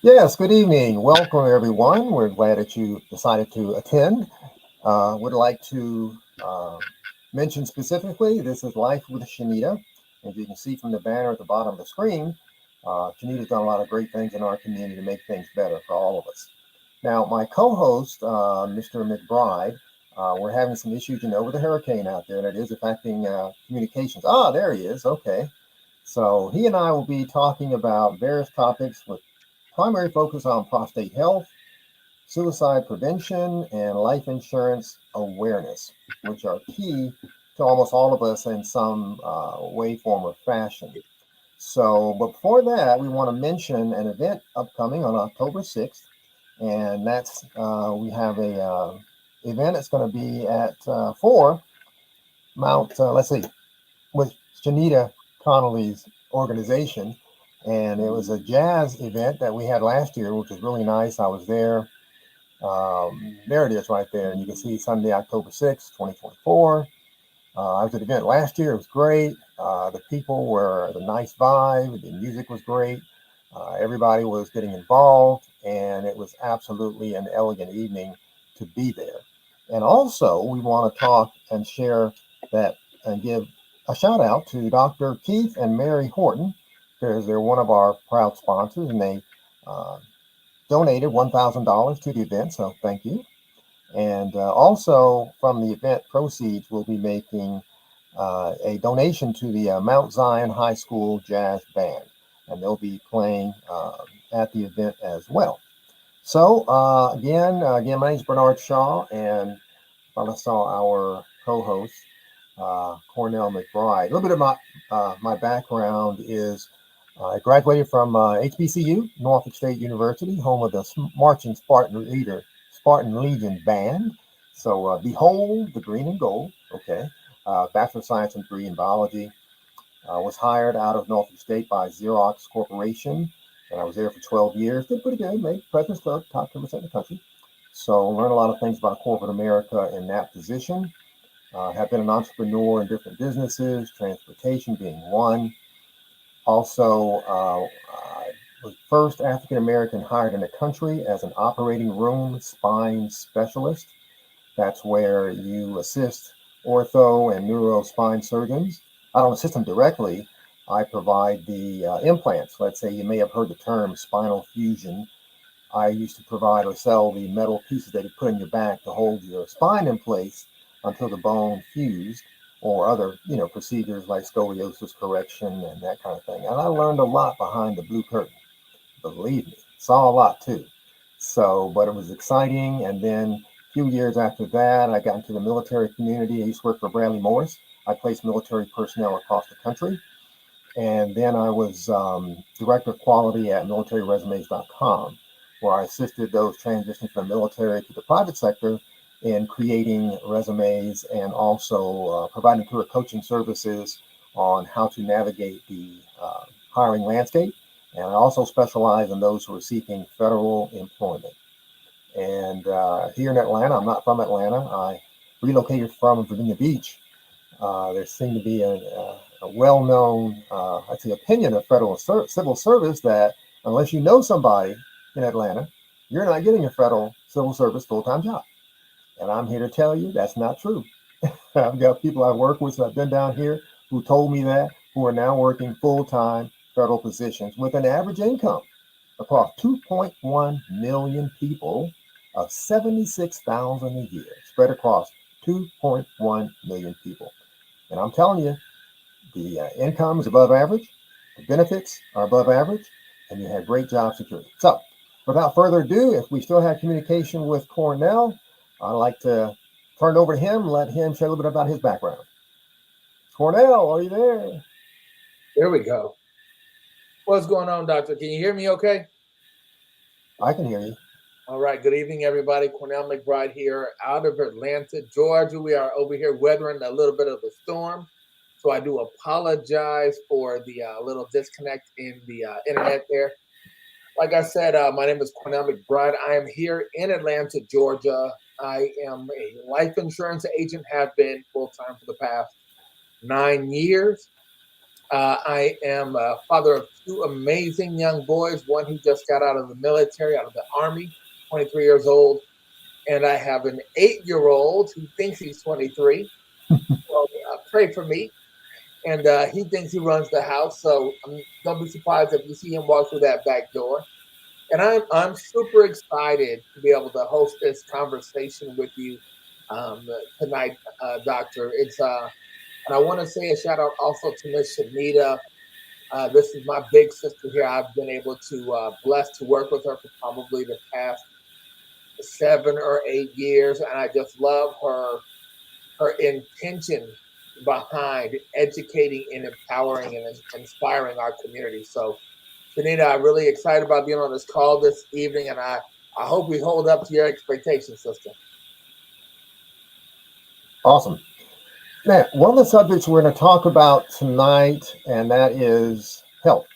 Yes, good evening. Welcome, everyone. We're glad that you decided to attend. Would like to mention specifically this is Life with Shenita. As you can see from the banner at the bottom of the screen, Shenita's done a lot of great things in our community to make things better for all of us. Now, my co host, Mr. McBride, we're having some issues, with the hurricane out there, and it is affecting communications. Ah, there he is. Okay. So he and I will be talking about various topics with primary focus on prostate health, suicide prevention, and life insurance awareness, which are key to almost all of us in some way, form, or fashion. So, but before that, we want to mention an event upcoming on October 6th, and that's we have a event that's going to be at 4 Mount, let's see, with Shenita Connolly's organization. And it was a jazz event that we had last year, which was really nice. I was there. There it is right there. And you can see Sunday, October 6th, 2024. I was at the event last year. It was great. The people were the nice vibe. The music was great. Everybody was getting involved. And it was absolutely an elegant evening to be there. And also, we want to talk and share that and give a shout out to Dr. Keith and Mary Horton because they're one of our proud sponsors and they uh, donated $1,000 to the event. So thank you. And also from the event proceeds, we'll be making a donation to the Mount Zion High School Jazz Band, and they'll be playing at the event as well. So again, my name is Bernard Shaw, and I saw our co-host Cornell McBride. A little bit of my background is I graduated from HBCU, Norfolk State University, home of the marching Spartan Legion Band. So behold the green and gold. Okay, Bachelor of Science and degree in biology. Was hired out of Norfolk State by Xerox Corporation, and I was there for 12 years. Did pretty good, made President's Club, top 10% in the country. So learned a lot of things about corporate America in that position. Have been an entrepreneur in different businesses, transportation being one. Also, I was first African American hired in the country as an operating room spine specialist. That's where you assist ortho and neuro spine surgeons. I don't assist them directly. I provide the implants. Let's say you may have heard the term spinal fusion. I used to provide or sell the metal pieces that you put in your back to hold your spine in place until the bone fused, or other, procedures like scoliosis correction and that kind of thing. And I learned a lot behind the blue curtain. Believe me, saw a lot too. So, but it was exciting. And then a few years after that, I got into the military community. I used to work for Bradley Morris. I placed military personnel across the country. And then I was director of quality at militaryresumes.com, where I assisted those transitioning from the military to the private sector in creating resumes and also providing career coaching services on how to navigate the hiring landscape. And I also specialize in those who are seeking federal employment. And here in Atlanta, I'm not from Atlanta. I relocated from Virginia Beach. There seemed to be a well-known, I'd say, opinion of federal civil service that unless you know somebody in Atlanta, you're not getting a federal civil service full-time job. And I'm here to tell you that's not true. I've got people I've worked with that have been down here who told me that, who are now working full-time federal positions with an average income across 2.1 million people of 76,000 a year, spread across 2.1 million people. And I'm telling you, the income is above average, the benefits are above average, and you have great job security. So, without further ado, if we still have communication with Cornell, I'd like to turn it over to him, let him share a little bit about his background. Cornell, are you there? There we go. What's going on, Doctor? Can you hear me okay? I can hear you. All right. Good evening, everybody. Cornell McBride here out of Atlanta, Georgia. We are over here weathering a little bit of a storm. So I do apologize for the little disconnect in the internet there. Like I said, my name is Cornell McBride. I am here in Atlanta, Georgia. I am a life insurance agent, have been full time for the past 9 years. I am a father of two amazing young boys, one who just got out of the military, out of the Army, 23 years old, and I have an 8-year-old who thinks he's 23. So pray for me. And he thinks he runs the house, so don't be surprised if you see him walk through that back door. And I'm super excited to be able to host this conversation with you tonight, Doctor. And I want to say a shout out also to Miss Shenita. This is my big sister here. I've been able to blessed to work with her for probably the past 7 or 8 years, and I just love her intention behind educating and empowering and inspiring our community. So, Shenita, I'm really excited about being on this call this evening, and I hope we hold up to your expectations, sister. Awesome. Now, one of the subjects we're going to talk about tonight, and that is health.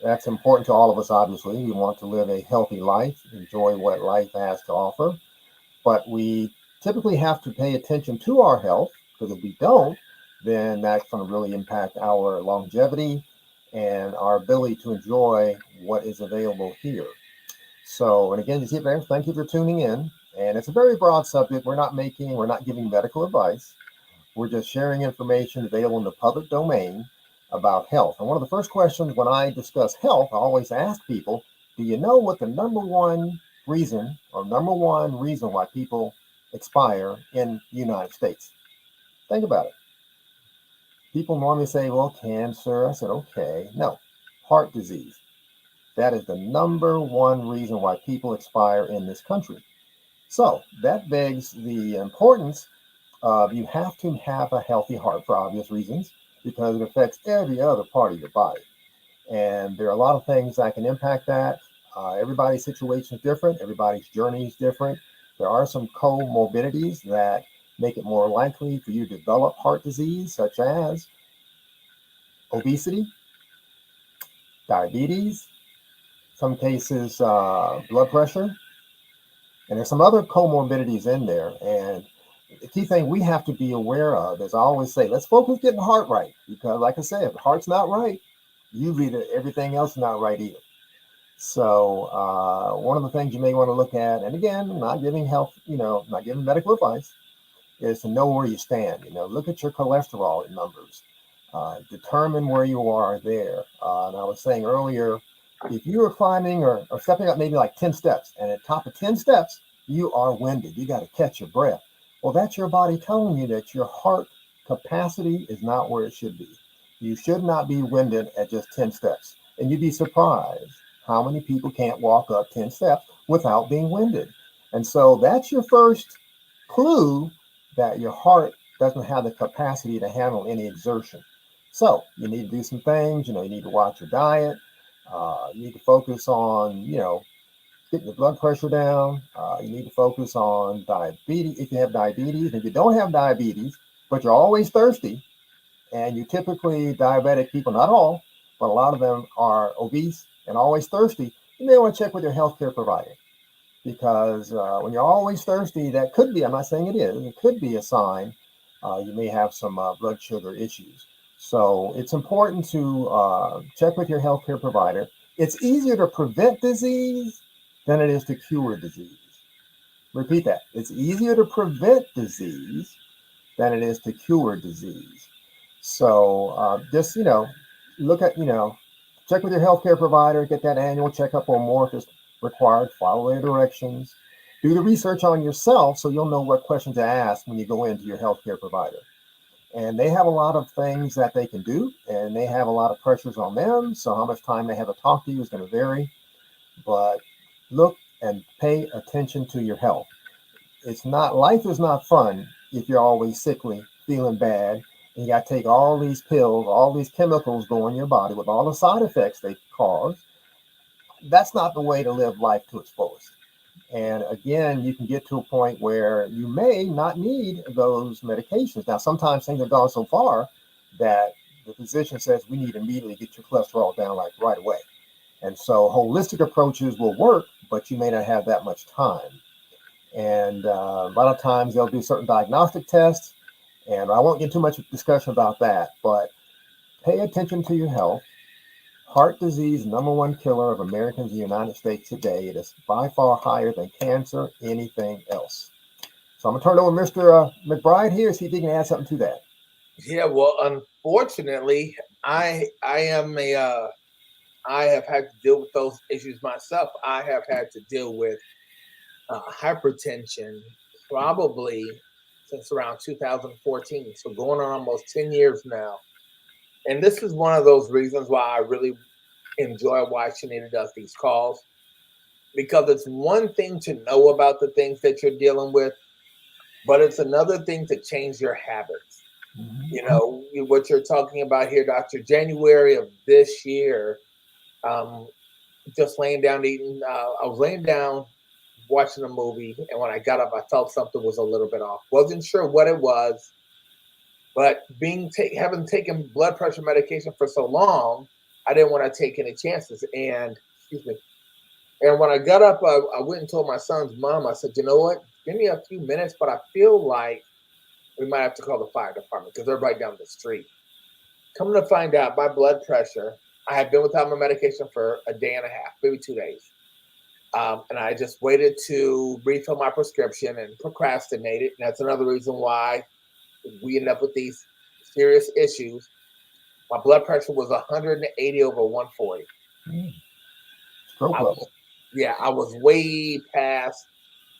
That's important to all of us, obviously. We want to live a healthy life, enjoy what life has to offer, but we typically have to pay attention to our health, because if we don't, then that's going to really impact our longevity and our ability to enjoy what is available here. So, and again, thank you for tuning in. And it's a very broad subject. We're not giving medical advice. We're just sharing information available in the public domain about health. And one of the first questions when I discuss health, I always ask people, do you know what the number one reason why people expire in the United States? Think about it. People normally say, well, cancer. I said, okay. No, heart disease. That is the number one reason why people expire in this country. So that begs the importance of you have to have a healthy heart for obvious reasons, because it affects every other part of your body. And there are a lot of things that can impact that. Everybody's situation is different. Everybody's journey is different. There are some comorbidities that make it more likely for you to develop heart disease, such as obesity, diabetes, some cases blood pressure, and there's some other comorbidities in there. And the key thing we have to be aware of is I always say, let's focus getting the heart right, because like I said, if the heart's not right, usually everything else is not right either. So one of the things you may want to look at, and again, I'm not giving not giving medical advice, is to know where you stand. Look at your cholesterol numbers, determine where you are there. And I was saying earlier, if you are climbing or stepping up maybe like 10 steps, and at the top of 10 steps, you are winded, you got to catch your breath. Well, that's your body telling you that your heart capacity is not where it should be. You should not be winded at just 10 steps. And you'd be surprised how many people can't walk up 10 steps without being winded. And so that's your first clue that your heart doesn't have the capacity to handle any exertion. So you need to do some things. You need to watch your diet. You need to focus on, getting the blood pressure down. You need to focus on diabetes. If you have diabetes, if you don't have diabetes, but you're always thirsty, and you typically diabetic people, not all, but a lot of them are obese and always thirsty, you may want to check with your healthcare provider, because when you're always thirsty, that could be, I'm not saying it is, it could be a sign you may have some blood sugar issues. So it's important to check with your healthcare provider. It's easier to prevent disease than it is to cure disease. Repeat that. It's easier to prevent disease than it is to cure disease. So just, look at, check with your healthcare provider, get that annual checkup or more if it's required, follow their directions, do the research on yourself so you'll know what questions to ask when you go into your healthcare provider. And they have a lot of things that they can do, and they have a lot of pressures on them. So how much time they have to talk to you is going to vary. But look and pay attention to your health. Life is not fun if you're always sickly, feeling bad, and you got to take all these pills, all these chemicals go in your body with all the side effects they cause. That's not the way to live life to its fullest. And again, you can get to a point where you may not need those medications. Now, sometimes things have gone so far that the physician says we need to immediately get your cholesterol down like right away. And so holistic approaches will work, but you may not have that much time. And a lot of times they'll do certain diagnostic tests, and I won't get too much discussion about that, but Pay attention to your health. Heart disease, #1 killer of Americans in the United States today. It is by far higher than cancer, anything else. So I'm going to turn it over to Mr. McBride here, see if he can add something to that. Yeah, well, unfortunately, I have had to deal with those issues myself. I have had to deal with hypertension probably since around 2014. So going on almost 10 years now. And this is one of those reasons why I really enjoy why Shenita does these calls, because it's one thing to know about the things that you're dealing with, but it's another thing to change your habits. You know, what you're talking about here, Dr. January of this year, just laying down eating. I was laying down watching a movie, and when I got up, I felt something was a little bit off. Wasn't sure what it was, but having taken blood pressure medication for so long, I didn't want to take any chances. And excuse me. And when I got up, I went and told my son's mom. I said, "You know what? Give me a few minutes, but I feel like we might have to call the fire department because they're right down the street." Coming to find out, my blood pressure, I had been without my medication for a day and a half, maybe 2 days. And I just waited to refill my prescription and procrastinated. And that's another reason why we end up with these serious issues. My blood pressure was 180 over 140. Stroke level. I was way past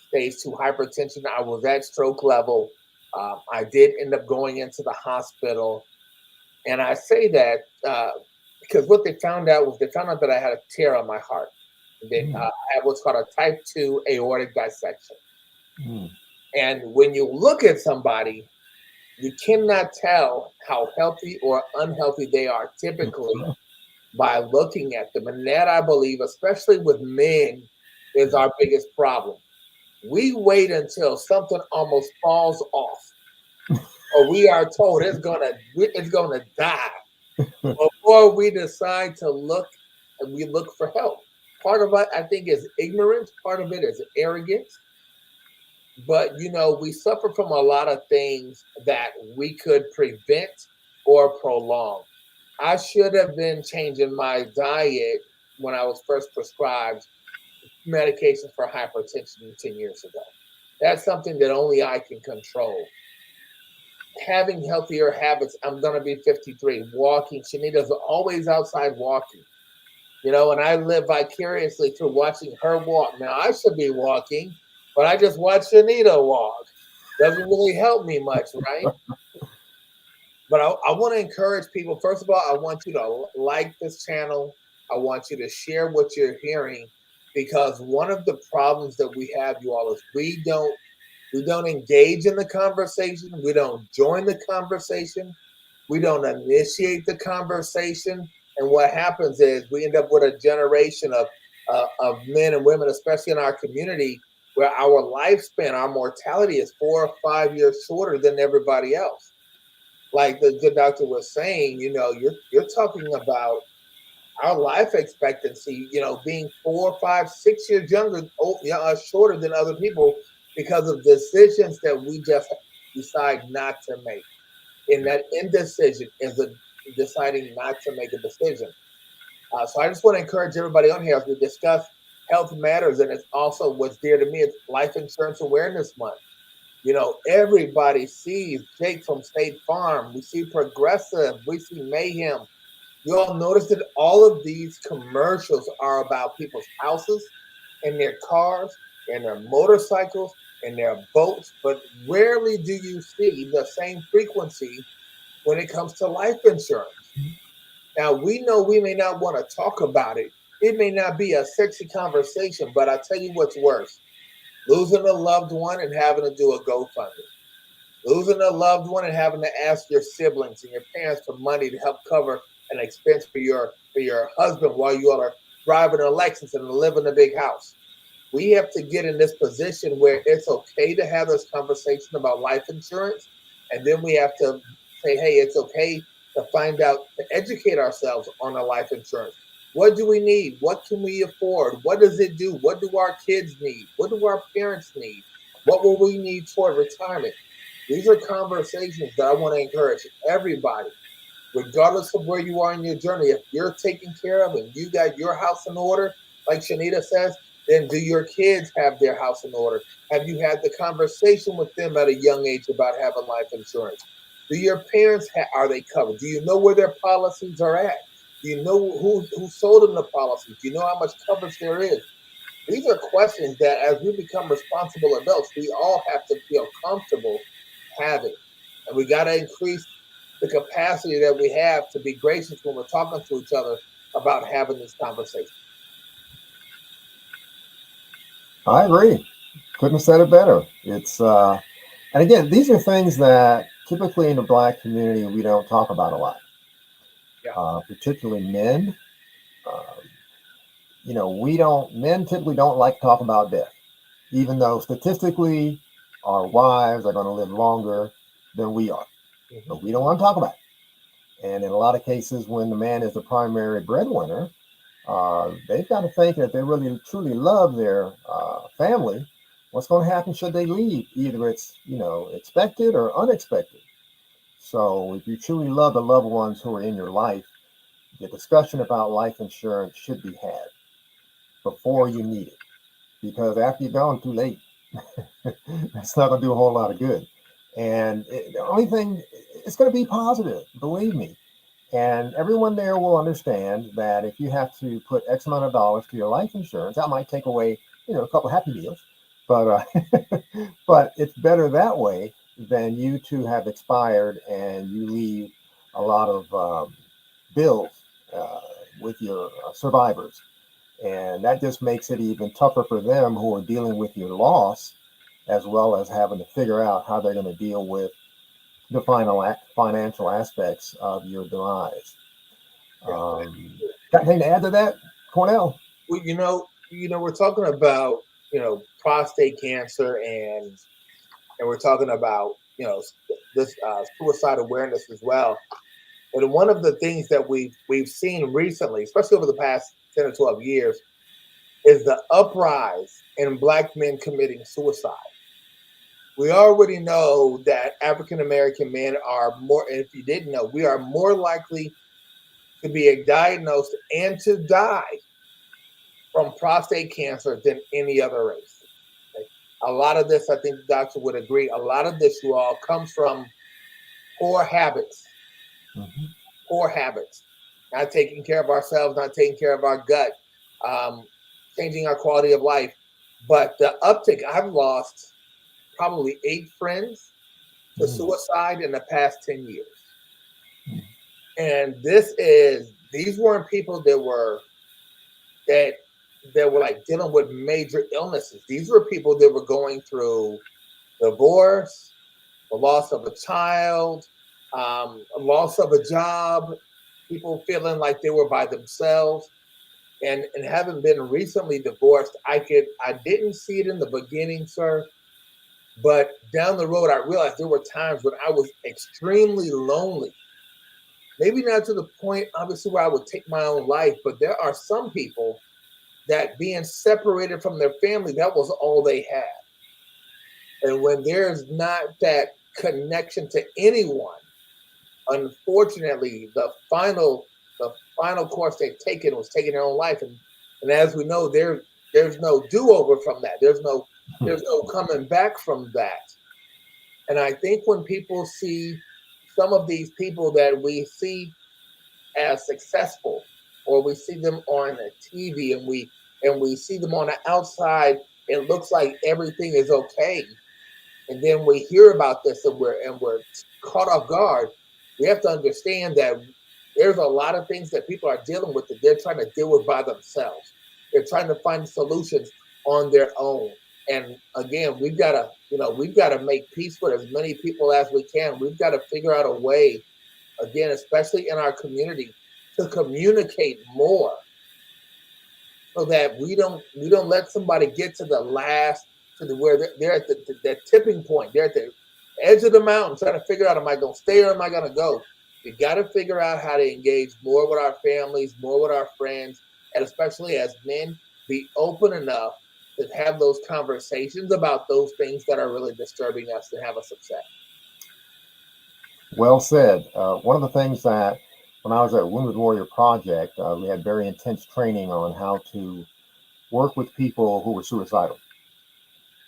stage 2 hypertension. I was at stroke level. I did end up going into the hospital. And I say that because what they found out that I had a tear on my heart. I had what's called a type 2 aortic dissection. And when you look at somebody, you cannot tell how healthy or unhealthy they are typically by looking at them. And that, I believe, especially with men, is our biggest problem. We wait until something almost falls off, or we are told it's gonna die before we decide to look, and we look for help. Part of it, I think, is ignorance. Part of it is arrogance. But, you know, we suffer from a lot of things that we could prevent or prolong. I should have been changing my diet when I was first prescribed medication for hypertension 10 years ago. That's something that only I can control. Having healthier habits. I'm going to be 53. Walking. Shenita's always outside walking. You know, and I live vicariously through watching her walk. Now, I should be walking, but I just watch Shenita walk. Doesn't really help me much, right? But I want to encourage people. First of all, I want you to like this channel. I want you to share what you're hearing, because one of the problems that we have, you all, is we don't engage in the conversation. We don't join the conversation. We don't initiate the conversation. And what happens is we end up with a generation of men and women, especially in our community, where our lifespan, our mortality is 4 or 5 years shorter than everybody else. Like the good doctor was saying, you know, you're talking about our life expectancy, you know, being 4, 5, 6 years younger, shorter than other people because of decisions that we just decide not to make. And that indecision is deciding not to make a decision. So I just want to encourage everybody on here as we discuss health matters, and it's also what's dear to me. It's Life Insurance Awareness Month. You know, everybody sees Jake from State Farm. We see Progressive. We see Mayhem. You all notice that all of these commercials are about people's houses and their cars and their motorcycles and their boats, but rarely do you see the same frequency when it comes to life insurance. Now, we know we may not want to talk about it. It may not be a sexy conversation, but I tell you what's worse. Losing a loved one and having to do a GoFundMe. Losing a loved one and having to ask your siblings and your parents for money to help cover an expense for your husband while you all are driving a Lexus and live in a big house. We have to get in this position where it's okay to have this conversation about life insurance. And then we have to say, hey, it's okay to find out, to educate ourselves on our life insurance. What do we need? What can we afford? What does it do? What do our kids need? What do our parents need? What will we need toward retirement? These are conversations that I want to encourage everybody. regardless of where you are in your journey, if you're taken care of and you got your house in order, like Shenita says, then do your kids have their house in order? Have you had the conversation with them at a young age about having life insurance? Do your parents are they covered? Do you know where their policies are at? Do you know who sold them the policies? Do you know how much coverage there is? These are questions that, as we become responsible adults, we all have to feel comfortable having, and we got to increase the capacity that we have to be gracious when we're talking to each other about having this conversation. I agree. Couldn't have said it better. It's and again, these are things that typically in the Black community we don't talk about a lot. Yeah. Particularly men. Um, men typically don't like to talk about death, even though statistically our wives are going to live longer than we are. But we don't want to talk about it. And in a lot of cases, when the man is the primary breadwinner, they've got to think that they really truly love their family. What's going to happen should they leave? Either it's expected or unexpected. So if you truly love the loved ones who are in your life, the discussion about life insurance should be had before you need it, because after you're gone, too late. That's not going to do a whole lot of good. And the only thing, it's going to be positive, believe me. And everyone there will understand that if you have to put X amount of dollars to your life insurance, that might take away, a couple of Happy Meals. But but it's better that way than you to have expired and you leave a lot of bills uh, with your survivors. And that just makes it even tougher for them who are dealing with your loss, as well as having to figure out how they're going to deal with the financial aspects of your demise. Got anything to add to that, Cornell? Well, we're talking about prostate cancer, and we're talking about this suicide awareness as well. And one of the things that we've seen recently, especially over the past 10 or 12 years, is the uprise in Black men committing suicide. We already know that African American men are more, and if you didn't know, we are more likely to be diagnosed and to die from prostate cancer than any other race. Okay? A lot of this, I think the doctor would agree, a lot of this, you all, comes from poor habits. Mm-hmm. Poor habits. Not taking care of ourselves, not taking care of our gut, changing our quality of life. But the uptick, I've lost probably 8 friends to suicide in the past 10 years. And these weren't people that were like dealing with major illnesses. These were people that were going through divorce, the loss of a child, a loss of a job, people feeling like they were by themselves. And having been recently divorced, I didn't see it in the beginning, sir. But down the road, I realized there were times when I was extremely lonely. Maybe not to the point, obviously, where I would take my own life, but there are some people that being separated from their family, that was all they had. And when there's not that connection to anyone, unfortunately, the final course they've taken was taking their own life. And as we know, there's no do-over from that. There's no coming back from that. And I think when people see some of these people that we see as successful, or we see them on the TV and we see them on the outside, it looks like everything is okay. And then we hear about this and we're caught off guard. We have to understand that there's a lot of things that people are dealing with that they're trying to deal with by themselves. They're trying to find solutions on their own. And again, we've got to make peace with as many people as we can. We've got to figure out a way, again, especially in our community, to communicate more, so that we don't let somebody get to where they're at the tipping point. They're at the edge of the mountain trying to figure out, am I going to stay or am I going to go? We got to figure out how to engage more with our families, more with our friends, and especially as men, be open enough to have those conversations about those things that are really disturbing us to have a success. Well said. One of the things that when I was at Wounded Warrior Project, we had very intense training on how to work with people who were suicidal.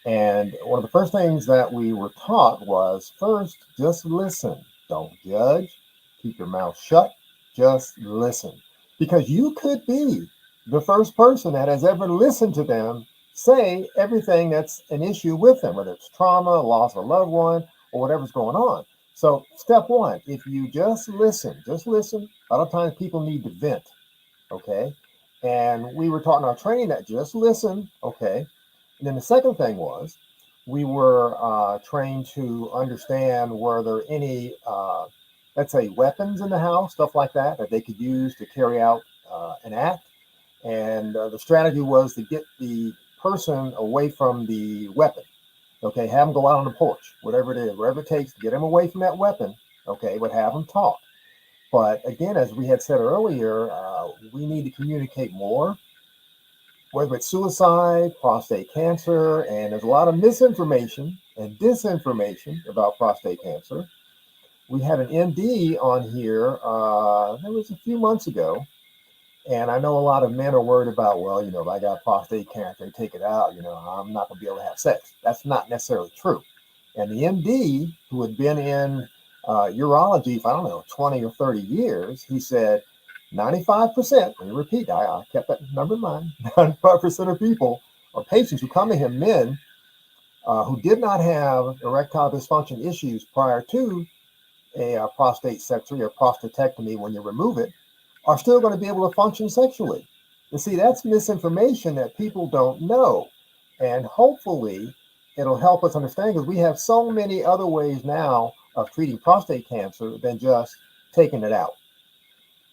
And one of the first things that we were taught was first, just listen. Don't judge. Keep your mouth shut. Just listen. Because you could be the first person that has ever listened to them say everything that's an issue with them, whether it's trauma, loss of a loved one, or whatever's going on. So, step one, if you just listen, a lot of times people need to vent, okay? And we were taught in our training that just listen, okay? And then the second thing was we were trained to understand were there any, let's say, weapons in the house, stuff like that, that they could use to carry out an act. And the strategy was to get the person away from the weapon. Okay, have them go out on the porch, whatever it is, whatever it takes to get them away from that weapon. Okay, but have them talk. But again, as we had said earlier, we need to communicate more, whether it's suicide, prostate cancer, and there's a lot of misinformation and disinformation about prostate cancer. We had an MD on here, that was a few months ago, and I know a lot of men are worried about, well, if I got prostate cancer, take it out, I'm not going to be able to have sex. That's not necessarily true. And the MD, who had been in urology for, I don't know, 20 or 30 years, he said 95%, let me repeat, I kept that number in mind, 95% of people or patients who come to him, men who did not have erectile dysfunction issues prior to a prostate surgery or prostatectomy when you remove it, are still going to be able to function sexually. And see, that's misinformation that people don't know. And hopefully, it'll help us understand because we have so many other ways now of treating prostate cancer than just taking it out.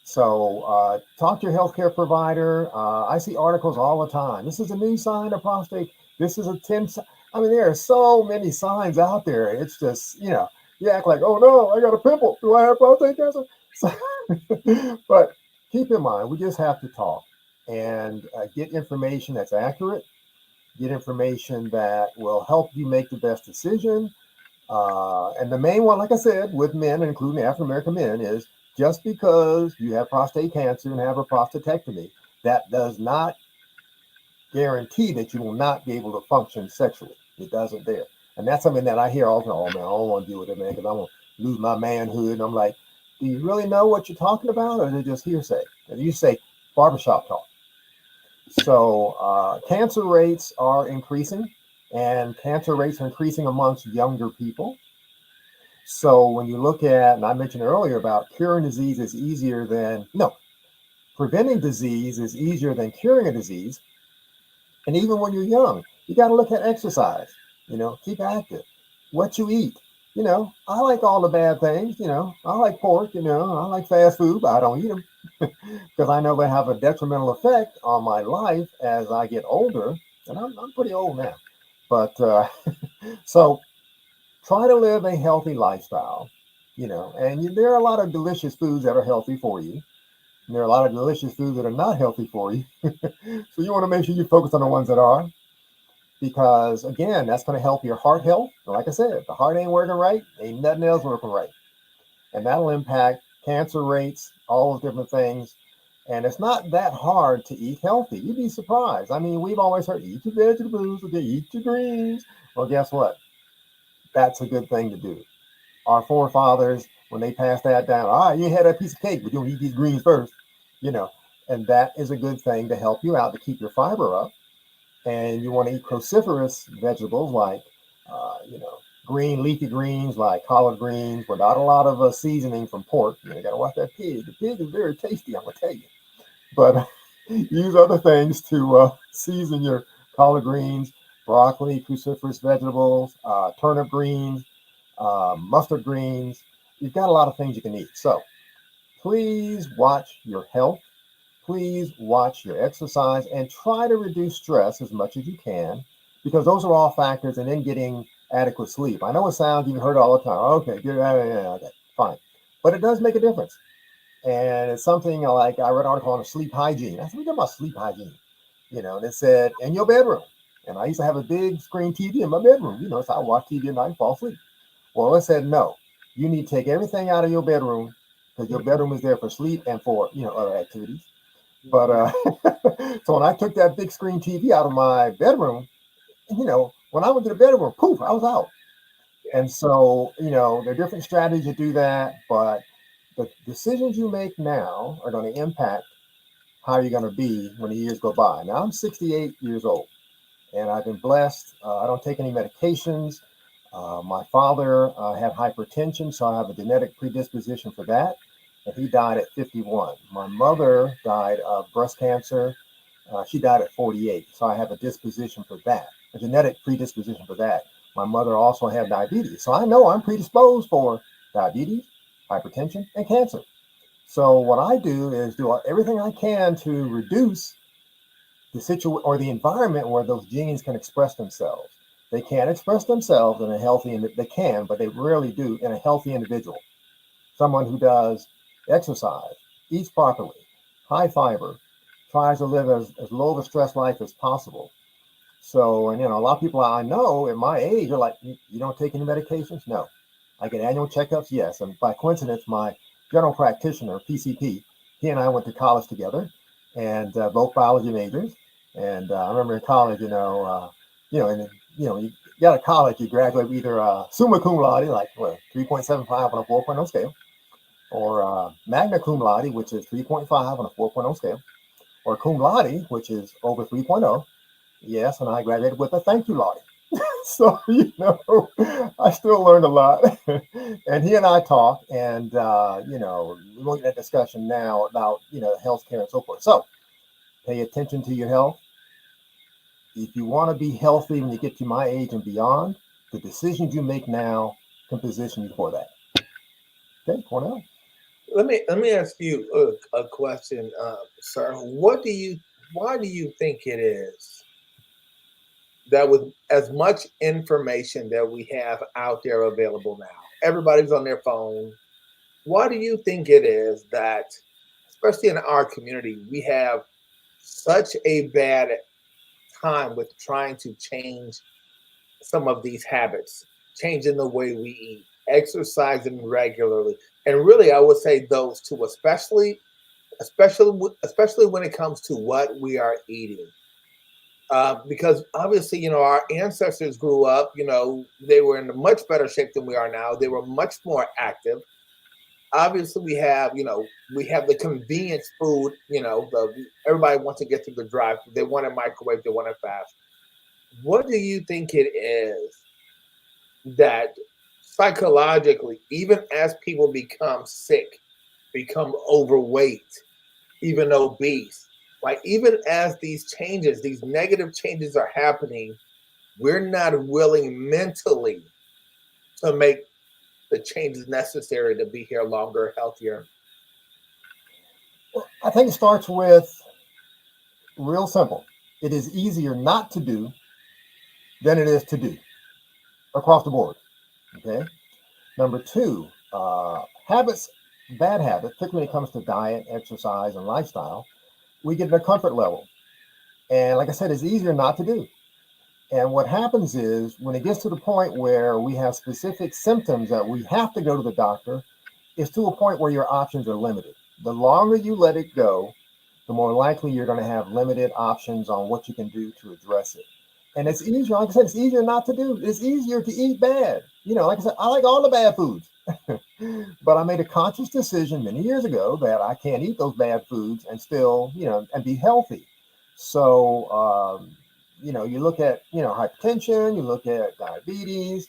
So talk to your healthcare provider. I see articles all the time. This is a new sign of prostate. This is a 10. I mean, there are so many signs out there. It's just, you act like, oh no, I got a pimple. Do I have prostate cancer? So, but keep in mind, we just have to talk and get information that's accurate, get information that will help you make the best decision. And the main one, like I said, with men, including African American men, is just because you have prostate cancer and have a prostatectomy, that does not guarantee that you will not be able to function sexually. It doesn't there. And that's something that I hear all the time. Oh, man, I don't want to deal with it, man, because I'm going to lose my manhood. And I'm like, do you really know what you're talking about? Or is it just hearsay? And you say barbershop talk. So cancer rates are increasing, and cancer rates are increasing amongst younger people. So when you look at, and I mentioned earlier about curing disease is easier than, no, preventing disease is easier than curing a disease. And even when you're young, you got to look at exercise, keep active, what you eat. I like all the bad things, I like pork, I like fast food, but I don't eat them because I know they have a detrimental effect on my life as I get older. And I'm pretty old now. But so try to live a healthy lifestyle, and there are a lot of delicious foods that are healthy for you. And there are a lot of delicious foods that are not healthy for you. So you want to make sure you focus on the ones that are, because again, that's going to help your heart health. And like I said, if the heart ain't working right, ain't nothing else working right. And that'll impact cancer rates, all those different things. And it's not that hard to eat healthy. You'd be surprised. I mean, we've always heard, eat your vegetables, okay, eat your greens. Well, guess what? That's a good thing to do. Our forefathers, when they passed that down, all right, you had a piece of cake, but you don't eat these greens first, and that is a good thing to help you out to keep your fiber up. And you want to eat cruciferous vegetables like, green leafy greens like collard greens without a lot of seasoning from pork. You got to watch that pig. The pig is very tasty, I'm going to tell you. But use other things to season your collard greens, broccoli, cruciferous vegetables, turnip greens, mustard greens. You've got a lot of things you can eat. So please watch your health. Please watch your exercise and try to reduce stress as much as you can, because those are all factors. And then getting adequate sleep. I know it sounds, you've heard it all the time. Okay, get out of here. Okay, fine. But it does make a difference. And it's something like I read an article on sleep hygiene. I said, we talking about sleep hygiene. And it said, in your bedroom. And I used to have a big screen TV in my bedroom, so I watch TV at night and fall asleep. Well, it said no. you need to take everything out of your bedroom because your bedroom is there for sleep and for, other activities. But so when I took that big screen TV out of my bedroom, when I went to the bedroom, poof, I was out. And so, there are different strategies to do that, but the decisions you make now are going to impact how you're going to be when the years go by. Now I'm 68 years old and I've been blessed. I don't take any medications. My father had hypertension, so I have a genetic predisposition for that. And he died at 51. My mother died of breast cancer. She died at 48. So I have a disposition for that, a genetic predisposition for that. My mother also had diabetes. So I know I'm predisposed for diabetes, hypertension, and cancer. So what I do is do everything I can to reduce the situation or the environment where those genes can express themselves. They can't express themselves in a healthy, they can, but they rarely do in a healthy individual. Someone who does exercise, eats properly, high fiber, tries to live as low of a stress life as possible. So, and a lot of people I know at my age are like, you don't take any medications? No. I get annual checkups? Yes. And by coincidence, my general practitioner, PCP, he and I went to college together and both biology majors. And I remember in college, you get out of college, you graduate with either summa cum laude, like 3.75 on a 4.0 scale, or magna cum laude, which is 3.5 on a 4.0 scale, or cum laude, which is over 3.0. Yes, and I graduated with a thank you laude. So, I still learned a lot. And he and I talk, and, we won't get that discussion now about, healthcare and so forth. So pay attention to your health. If you want to be healthy when you get to my age and beyond, the decisions you make now can position you for that. Okay, Cornell. Let me ask you a question, sir. Why do you think it is that with as much information that we have out there available now, everybody's on their phone? Why do you think it is that, especially in our community, we have such a bad time with trying to change some of these habits, changing the way we eat, exercising regularly, and really, I would say those two, especially when it comes to what we are eating. Because obviously, our ancestors grew up. They were in a much better shape than we are now. They were much more active. Obviously, we have the convenience food. Everybody wants to get to the drive. They want a microwave. They want it fast. What do you think it is that psychologically, even as people become sick, become overweight, even obese, like even as these negative changes are happening, we're not willing mentally to make the changes necessary to be here longer, healthier? Well, I think it starts with real simple. It is easier not to do than it is to do across the board. Okay. Number two, habits, bad habits, particularly when it comes to diet, exercise, and lifestyle, we get in a comfort level. And like I said, it's easier not to do. And what happens is when it gets to the point where we have specific symptoms that we have to go to the doctor, it's to a point where your options are limited. The longer you let it go, the more likely you're going to have limited options on what you can do to address it. And it's easier, like I said, it's easier not to do. It's easier to eat bad. Like I said, I like all the bad foods. But I made a conscious decision many years ago that I can't eat those bad foods and still, and be healthy. So, you look at, hypertension, you look at diabetes,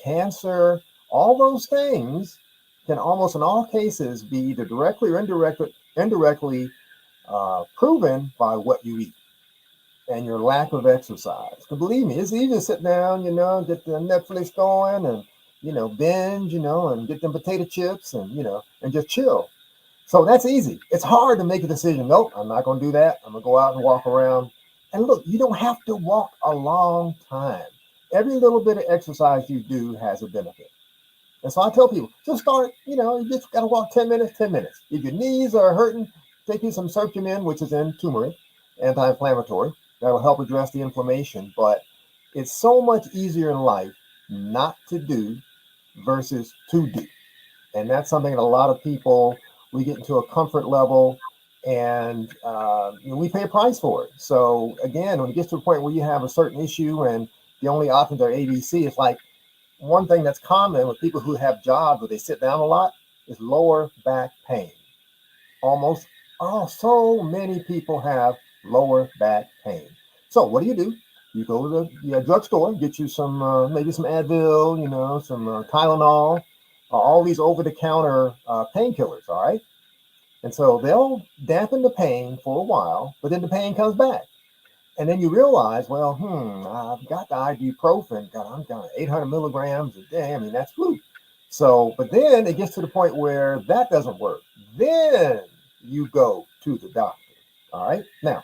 cancer, all those things can almost in all cases be either directly or indirectly proven by what you eat and your lack of exercise. But believe me, it's easy to sit down, get the Netflix going and, binge, and get them potato chips and, and just chill. So that's easy. It's hard to make a decision. Nope, I'm not going to do that. I'm going to go out and walk around. And look, you don't have to walk a long time. Every little bit of exercise you do has a benefit. And so I tell people, just start, you just got to walk 10 minutes, 10 minutes. If your knees are hurting, take you some sertraline, which is in turmeric, anti-inflammatory. That'll help address the inflammation. But it's so much easier in life not to do versus too deep. And that's something that a lot of people, we get into a comfort level, and we pay a price for it. So again, when it gets to a point where you have a certain issue and the only options are ABC, it's like one thing that's common with people who have jobs where they sit down a lot is lower back pain. Almost, so many people have lower back pain. So what do? You go to the drugstore, get you some maybe some Advil, some Tylenol, all these over-the-counter painkillers. All right, and so they'll dampen the pain for a while, but then the pain comes back, and then you realize, well, I've got the ibuprofen. God, I'm got 800 milligrams a day. I mean, that's whew. So, but then it gets to the point where that doesn't work. Then you go to the doctor. All right. Now,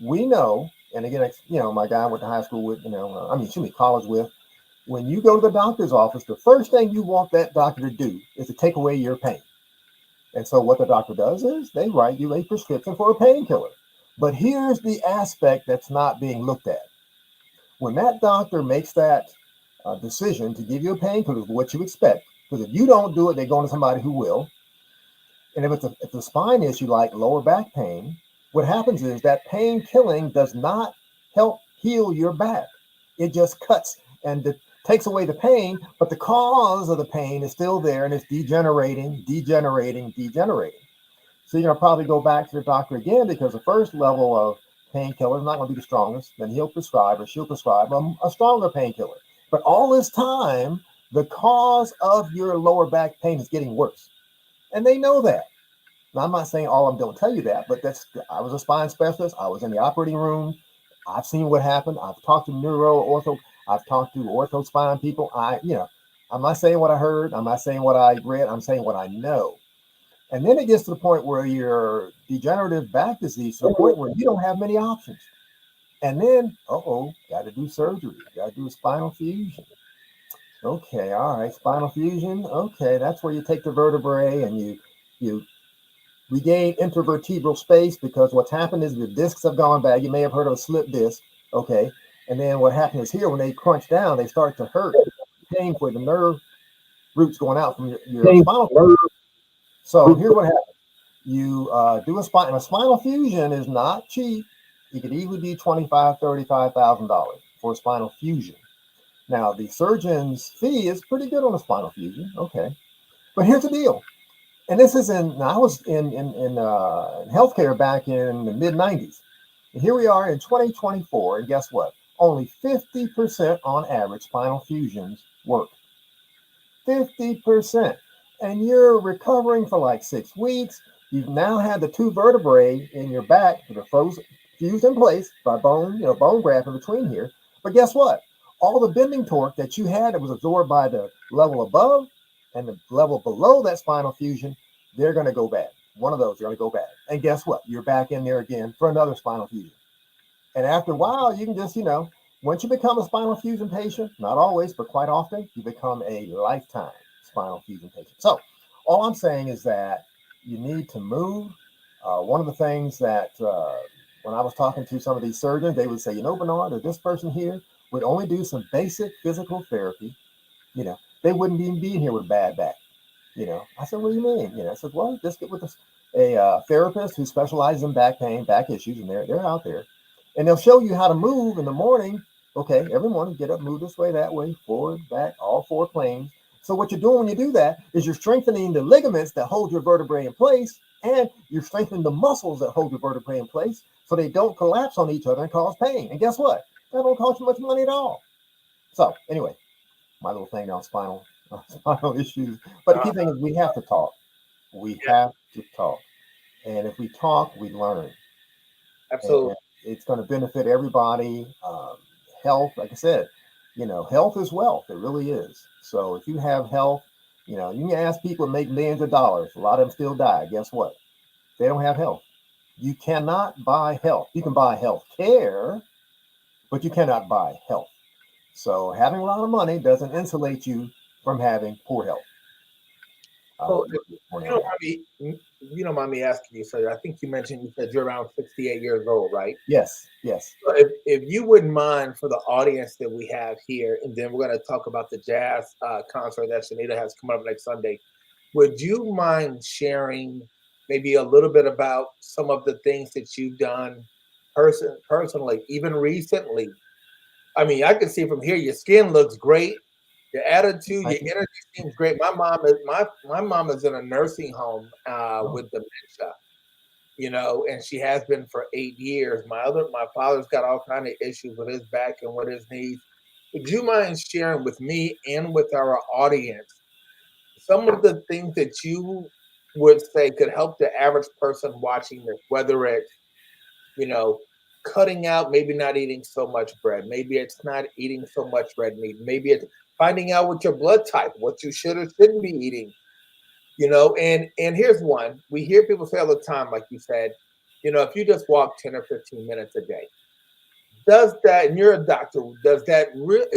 we know, and again, my guy I went to high school with, college with, when you go to the doctor's office, the first thing you want that doctor to do is to take away your pain. And so what the doctor does is they write you a prescription for a painkiller. But here's the aspect that's not being looked at. When that doctor makes that decision to give you a painkiller, what you expect, because if you don't do it, they're going to somebody who will. And if it's a spine issue like lower back pain, what happens is that pain killing does not help heal your back. It just cuts and takes away the pain, but the cause of the pain is still there, and it's degenerating. So you're going to probably go back to the doctor again, because the first level of painkiller is not going to be the strongest. Then she'll prescribe a stronger painkiller. But all this time, the cause of your lower back pain is getting worse. And they know that. Now, I'm not saying all of them don't tell you that, but I was a spine specialist. I was in the operating room. I've seen what happened. I've talked to ortho. I've talked to ortho spine people. I'm not saying what I heard. I'm not saying what I read. I'm saying what I know. And then it gets to the point where your degenerative back disease, to the point where you don't have many options. And then, got to do surgery. Got to do a spinal fusion. Okay, all right, spinal fusion. Okay, that's where you take the vertebrae and you regain intervertebral space, because what's happened is the discs have gone bad. You may have heard of a slip disc. Okay, and then what happens is here, when they crunch down, they start to hurt. Pain for the nerve roots going out from your spinal cord. So here's what happens. You do a spinal fusion is not cheap. It could easily be $25,000, $35,000 for a spinal fusion. Now, the surgeon's fee is pretty good on a spinal fusion. Okay. But here's the deal. And this is I was in healthcare back in the mid-90s. And here we are in 2024. And guess what? Only 50% on average spinal fusions work. 50%. And you're recovering for like 6 weeks. You've now had the two vertebrae in your back that are fused in place by bone graft in between here. But guess what? All the bending torque that you had that was absorbed by the level above and the level below that spinal fusion, they're going to go bad. One of those are going to go bad. And guess what? You're back in there again for another spinal fusion. And after a while, you can just, once you become a spinal fusion patient, not always, but quite often, you become a lifetime spinal fusion patient. So all I'm saying is that you need to move. One of the things that when I was talking to some of these surgeons, they would say, Bernard, or this person here would only do some basic physical therapy, they wouldn't even be in here with bad back. I said, what do you mean? I said, well, just get with a therapist who specializes in back pain, back issues, and they're out there. And they'll show you how to move in the morning. Okay, every morning, get up, move this way, that way, forward, back, all four planes. So what you're doing when you do that is you're strengthening the ligaments that hold your vertebrae in place, and you're strengthening the muscles that hold your vertebrae in place so they don't collapse on each other and cause pain. And guess what? That don't cost you much money at all. So anyway, my little thing on spinal issues. But the key thing is we have to talk. We have to talk. And if we talk, we learn. Absolutely. And it's going to benefit everybody. Health, like I said, health is wealth. It really is. So if you have health, you can ask people to make millions of dollars. A lot of them still die. Guess what? They don't have health. You cannot buy health. You can buy health care, but you cannot buy health. So having a lot of money doesn't insulate you from having poor health. So if you don't mind me asking you, so I think you mentioned you said you're around 68 years old, right? Yes, yes. So if you wouldn't mind for the audience that we have here, and then we're going to talk about the jazz concert that Shenita has coming up next Sunday. Would you mind sharing maybe a little bit about some of the things that you've done personally, even recently? I mean, I can see from here your skin looks great, your attitude, your Thank you. energy seems great. My mom is in a nursing home Oh, with dementia, and she has been for 8 years. My father's got all kind of issues with his back and with his knees. Would you mind sharing with me and with our audience some of the things that you would say could help the average person watching this, whether it's, you know, cutting out, maybe not eating so much bread, maybe it's not eating so much red meat, maybe it's finding out what your blood type, what you should or shouldn't be eating, and here's one. We hear people say all the time, like you said, if you just walk 10 or 15 minutes a day, does that, and you're a doctor, is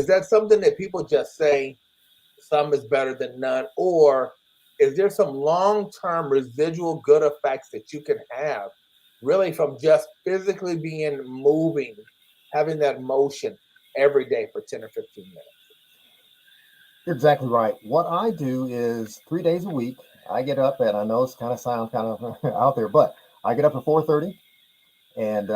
that something that people just say some is better than none, or is there some long-term residual good effects that you can have really from just physically being moving, having that motion every day for 10 or 15 minutes? you're exactly right. What I do is 3 days a week. I get up and I know it's kind of sound kind of out there, but I get up at 4:30 and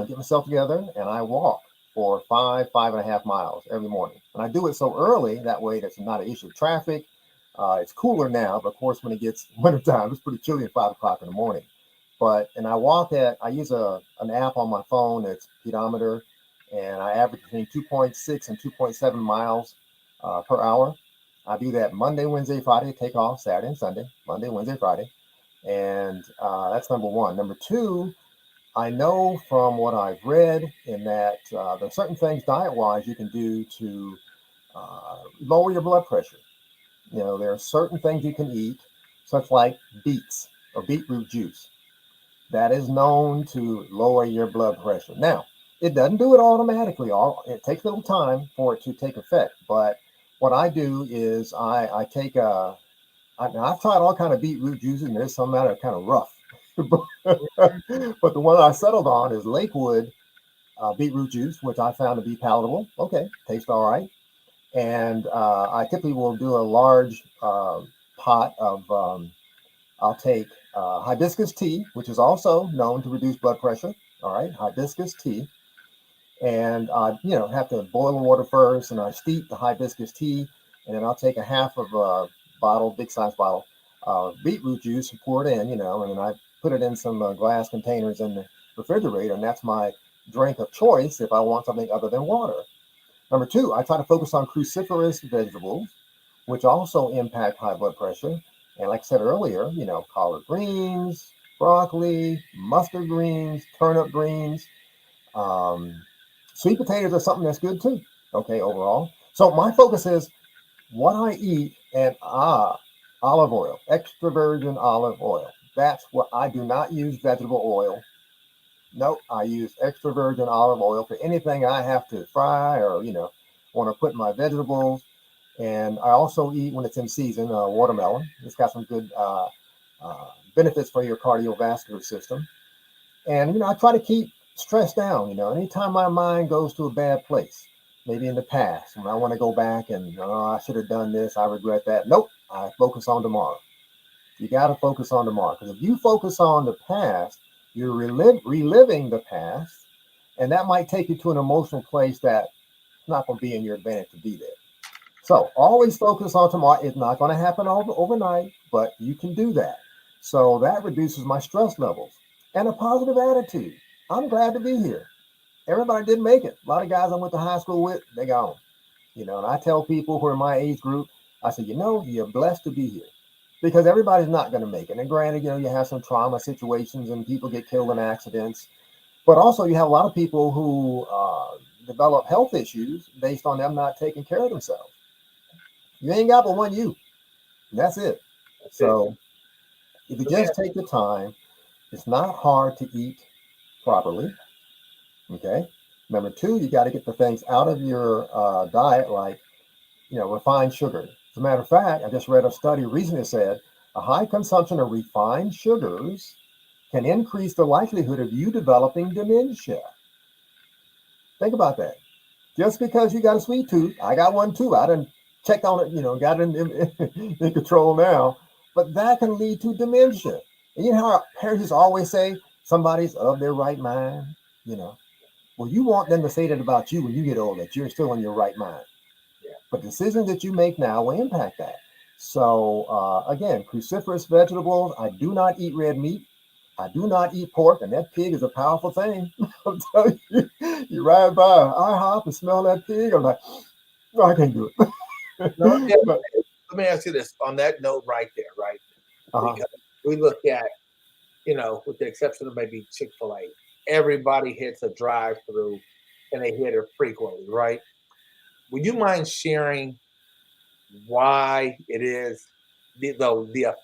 get myself together and I walk for 5.5 miles every morning. And I do it so early that way that's not an issue. Traffic, it's cooler now, but of course when it gets wintertime, it's pretty chilly at 5 o'clock in the morning. And I use an app on my phone. It's pedometer, and I average between 2.6 and 2.7 miles per hour. I do that Monday, Wednesday, Friday, take off Saturday and Sunday, Monday, Wednesday, Friday. And that's number one. Number two, I know from what I've read in that there are certain things diet-wise you can do to lower your blood pressure. There are certain things you can eat, such like beets or beetroot juice. That is known to lower your blood pressure. Now, it doesn't do it automatically. It takes a little time for it to take effect. But what I do is I take I've tried all kind of beetroot juices, and there's some that are kind of rough. But the one I settled on is Lakewood beetroot juice, which I found to be palatable. Okay, tastes all right. And I typically will do a large pot of, I'll take hibiscus tea, which is also known to reduce blood pressure. All right, hibiscus tea. And I, have to boil the water first, and I steep the hibiscus tea, and then I'll take a half of a bottle, big size bottle, beetroot juice, and pour it in, and then I put it in some glass containers in the refrigerator, and that's my drink of choice if I want something other than water. Number two, I try to focus on cruciferous vegetables, which also impact high blood pressure. And like I said earlier, collard greens, broccoli, mustard greens, turnip greens, um, sweet potatoes are something that's good too. Okay, overall. So my focus is what I eat, and olive oil, extra virgin olive oil. That's what I do not use vegetable oil. Nope, I use extra virgin olive oil for anything I have to fry or want to put in my vegetables. And I also eat when it's in season watermelon. It's got some good benefits for your cardiovascular system. And I try to keep stress down. Anytime my mind goes to a bad place, maybe in the past, when I want to go back and I should have done this, I regret that. Nope, I focus on tomorrow. You got to focus on tomorrow, because if you focus on the past, you're reliving the past, and that might take you to an emotional place that's not going to be in your advantage to be there. So always focus on tomorrow. It's not going to happen overnight, but you can do that. So that reduces my stress levels and a positive attitude. I'm glad to be here. Everybody didn't make it. A lot of guys I went to high school with, they gone. And I tell people who are in my age group, I say, you're blessed to be here, because everybody's not going to make it. And granted, you have some trauma situations and people get killed in accidents, but also you have a lot of people who develop health issues based on them not taking care of themselves. You ain't got but one you. And that's it. That's it. So if you Let me just ask take the time, it's not hard to eat properly. Okay. Number two, you got to get the things out of your diet, like refined sugar. As a matter of fact, I just read a study recently that said A high consumption of refined sugars can increase the likelihood of you developing dementia. Think about that. Just because you got a sweet tooth, I got one too. I done checked on it, got it in control now. But that can lead to dementia. And you know how our parents always say somebody's of their right mind, you know. Well, you want them to say that about you when you get old, that you're still in your right mind. Yeah. But decisions that you make now will impact that. So again, cruciferous vegetables. I do not eat red meat. I do not eat pork, and that pig is a powerful thing. I'll tell you, you ride by IHOP and smell that pig, I'm like, no, I can't do it. No, yeah, But, let me ask you this on that note right there, right? uh-huh. Because we look at, with the exception of maybe Chick-fil-A, everybody hits a drive-through and they hit it frequently, right? Would you mind sharing why it is the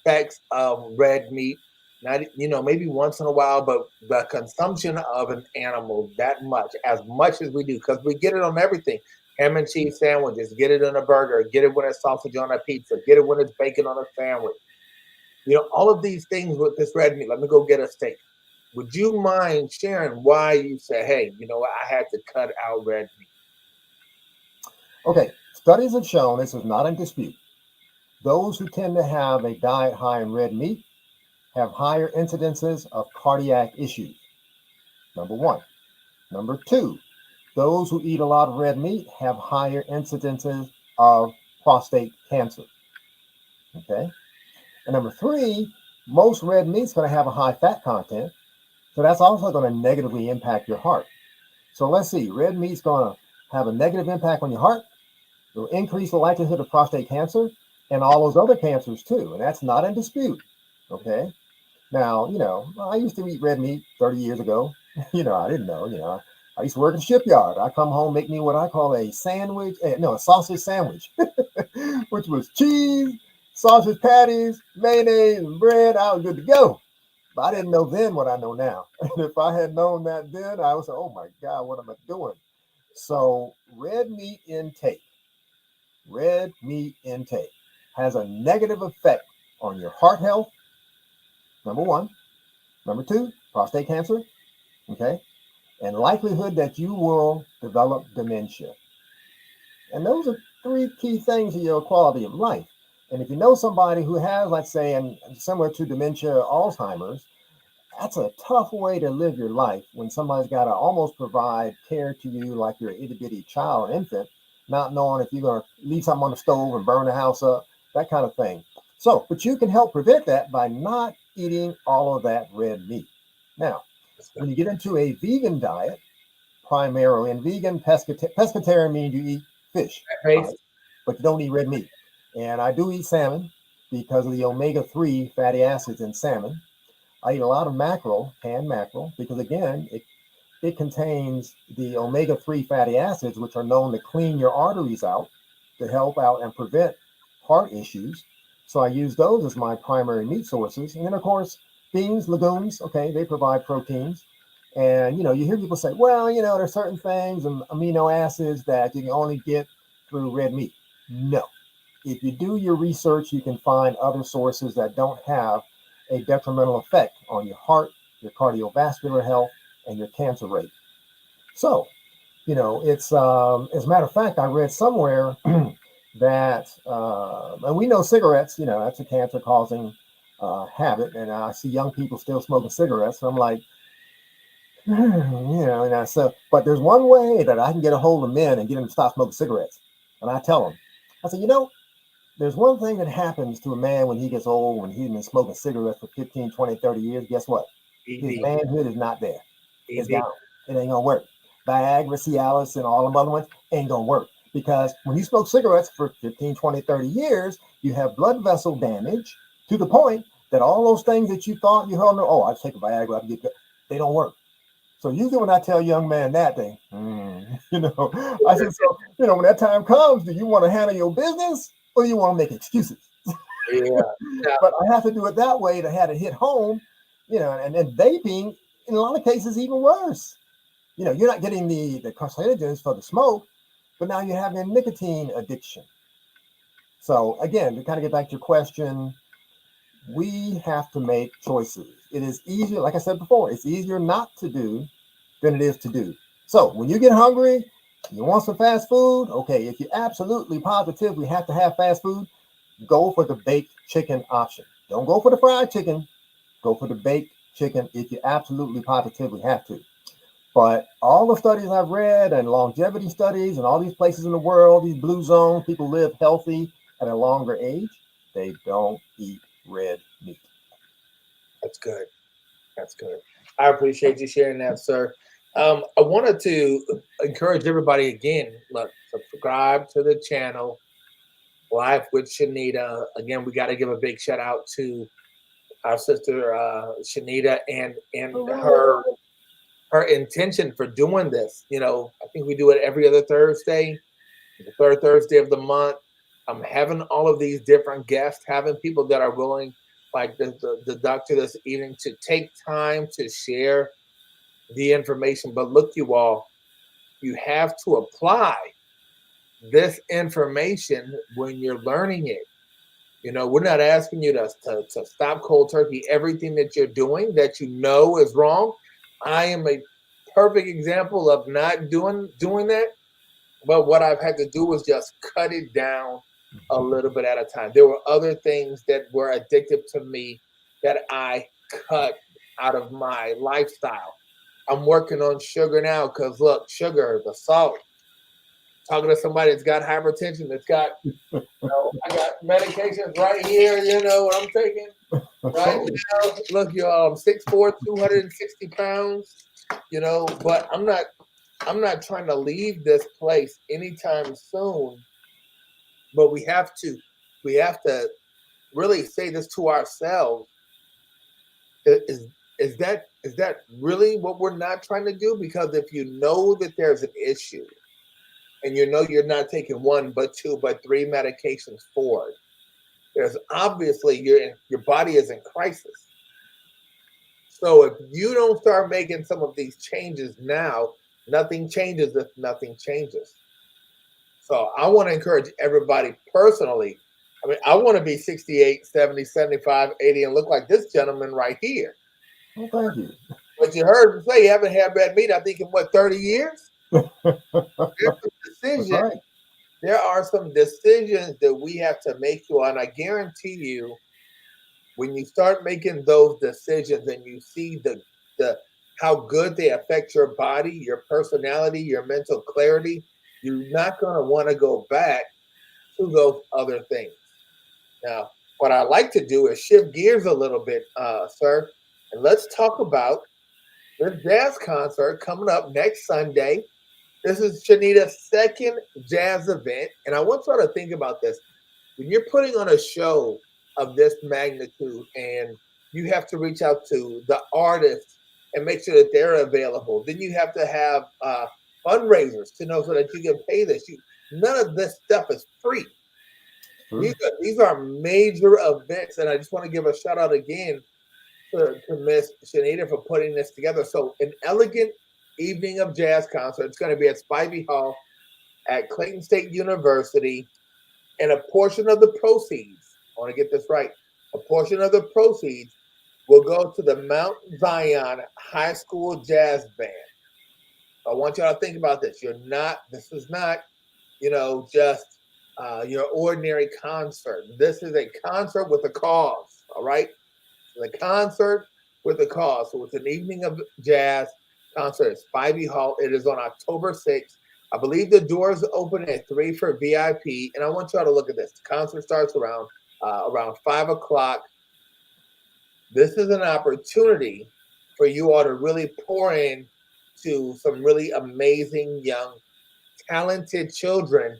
effects of red meat? Not maybe once in a while, but the consumption of an animal that much, as much as we do, because we get it on everything. Ham and cheese sandwiches, get it on a burger, get it when it's sausage on a pizza, get it when it's bacon on a sandwich. All of these things with this red meat. Let me go get a steak. Would you mind sharing why you say, hey, you know what, I had to cut out red meat? Okay, studies have shown, this is not in dispute, those who tend to have a diet high in red meat have higher incidences of cardiac issues. Number one. Number two, those who eat a lot of red meat have higher incidences of prostate cancer. Okay. And number three, most red meat's going to have a high fat content. So that's also going to negatively impact your heart. So let's see, red meat's going to have a negative impact on your heart. It'll increase the likelihood of prostate cancer and all those other cancers too. And that's not in dispute. Okay. Now, I used to eat red meat 30 years ago. I didn't know, I used to work in the shipyard. I come home, make me what I call a sandwich, a sausage sandwich, which was cheese, sausage patties, mayonnaise, and bread. I was good to go. But I didn't know then what I know now. And if I had known that then, I would say, oh my God, what am I doing? So red meat intake has a negative effect on your heart health, number one. Number two, prostate cancer, okay? And likelihood that you will develop dementia. And those are three key things in your quality of life. And if you know somebody who has, let's say, and similar to dementia, Alzheimer's, that's a tough way to live your life when somebody's got to almost provide care to you like you're an itty bitty child, infant, not knowing if you're going to leave something on the stove and burn the house up, that kind of thing. So, but you can help prevent that by not eating all of that red meat. Now, when you get into a vegan diet, primarily, and vegan pescatarian means you eat fish, right? But you don't eat red meat. And I do eat salmon because of the omega-3 fatty acids in salmon. I eat a lot of mackerel, canned mackerel, because again, it contains the omega-3 fatty acids, which are known to clean your arteries out, to help out and prevent heart issues. So I use those as my primary meat sources. And then, of course, beans, legumes, okay, they provide proteins. And, you hear people say, well, there's certain things and amino acids that you can only get through red meat. No. If you do your research, you can find other sources that don't have a detrimental effect on your heart, your cardiovascular health, and your cancer rate. So, it's, as a matter of fact, I read somewhere that, and we know cigarettes, that's a cancer causing habit. And I see young people still smoking cigarettes. So I'm like, but there's one way that I can get a hold of men and get them to stop smoking cigarettes. And I tell them, I say, there's one thing that happens to a man when he gets old, when he's been smoking cigarettes for 15, 20, 30 years. Guess what? His manhood is not there. It's down. It ain't gonna work. Viagra, Cialis, and all them other ones ain't gonna work. Because when you smoke cigarettes for 15, 20, 30 years, you have blood vessel damage to the point that all those things that you thought you held, I take a Viagra, I get good, they don't work. So usually when I tell a young man that thing, I said, so, when that time comes, do you want to handle your business or do you want to make excuses? Yeah. But I have to do it that way to have it hit home, and then vaping, in a lot of cases, even worse. You're not getting the carcinogens for the smoke, but now you're having a nicotine addiction. So again, to kind of get back to your question, we have to make choices. It is easier, like I said before, it's easier not to do than it is to do. So when you get hungry, you want some fast food, okay, if you absolutely positively have to have fast food, go for the baked chicken option. Don't go for the fried chicken, go for the baked chicken if you absolutely positively have to. But all the studies I've read and longevity studies and all these places in the world, these blue zones, people live healthy at a longer age. They don't eat red meat. That's good. That's good. I appreciate you sharing that, sir. I wanted to encourage everybody again. Look, subscribe to the channel, Life with Shenita. Again, we got to give a big shout out to our sister Shenita and her intention for doing this. You know, I think we do it every other Thursday, the third Thursday of the month. I'm having all of these different guests, having people that are willing, like the doctor this evening, to take time to share the information. But look, you all, you have to apply this information when you're learning it. You know, we're not asking you to stop cold turkey everything that you're doing that you know is wrong. I am a perfect example of not doing that. But what I've had to do was just cut it down a little bit at a time. There were other things that were addictive to me that I cut out of my lifestyle. I'm working on sugar now because look, sugar, the salt. Talking to somebody that's got hypertension, that's got, I got medications right here, what I'm taking right now. Look, y'all, I'm 6'4", 260 pounds, but I'm not trying to leave this place anytime soon. But we have to really say this to ourselves. Is that really what we're not trying to do? Because if you know that there's an issue, and you're not taking one, but two, but three medications forward, there's obviously your body is in crisis. So if you don't start making some of these changes now, nothing changes if nothing changes. So I want to encourage everybody personally. I mean, I want to be 68, 70, 75, 80 and look like this gentleman right here. Well, thank you. But you heard him say you haven't had bad meat, I think, in what, 30 years? Right. There are some decisions that we have to make, and I guarantee you, when you start making those decisions and you see the how good they affect your body, your personality, your mental clarity, you're not going to want to go back to those other things. Now, what I like to do is shift gears a little bit, sir, and let's talk about the jazz concert coming up next Sunday. This is Shenita's second jazz event, and I want y'all to think about this. When you're putting on a show of this magnitude and you have to reach out to the artists and make sure that they're available, then you have to have fundraisers to know so that you can pay this. None of this stuff is free. These are major events, and I just want to give a shout out again to Miss Shenita for putting this together. So an elegant evening of jazz concert. It's going to be at Spivey Hall at Clayton State University, and a portion of the proceeds, I want to get this right, a portion of the proceeds will go to the Mount Zion High School Jazz Band. I want y'all to think about this. This is not, just your ordinary concert. This is a concert with a cause, all right? It's a concert with a cause. So it's an evening of jazz concert at Spivey Hall. It is on October 6th. I believe the doors open at 3 for VIP, and I want y'all to look at this. The concert starts around 5 o'clock. This is an opportunity for you all to really pour in to some really amazing, young, talented children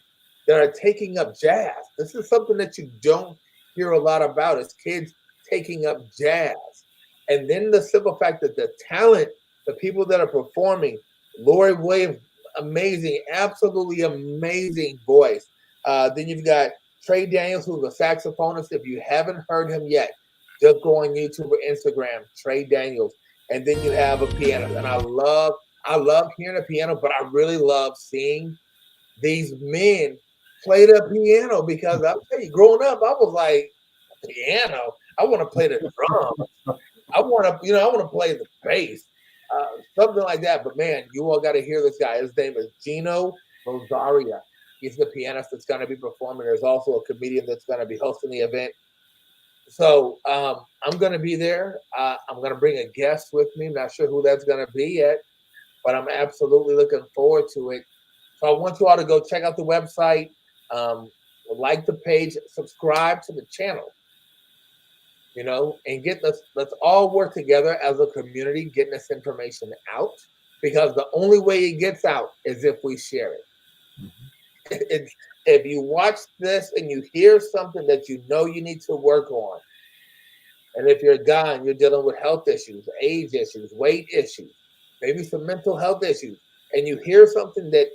that are taking up jazz. This is something that you don't hear a lot about, is kids taking up jazz. And then the simple fact that the talent, the people that are performing, Lori Williams, amazing, absolutely amazing voice. Then you've got Trey Daniels, who's a saxophonist. If you haven't heard him yet, just go on YouTube or Instagram, Trey Daniels. And then you have a piano. And I love hearing a piano, but I really love seeing these men play the piano, because I'll tell you, growing up, I was like, piano. I want to play the drum. I want to play the bass, something like that. But man, you all got to hear this guy. His name is Gino Rosaria. He's the pianist that's going to be performing. There's also a comedian that's going to be hosting the event. So I'm going to be there. I'm going to bring a guest with me. I'm not sure who that's going to be yet, but I'm absolutely looking forward to it. So I want you all to go check out the website, like the page, subscribe to the channel, and let's all work together as a community, getting this information out, because the only way it gets out is if we share it. Mm-hmm. If you watch this and you hear something that you need to work on, and if you're a guy and you're dealing with health issues, age issues, weight issues, maybe some mental health issues, and you hear something that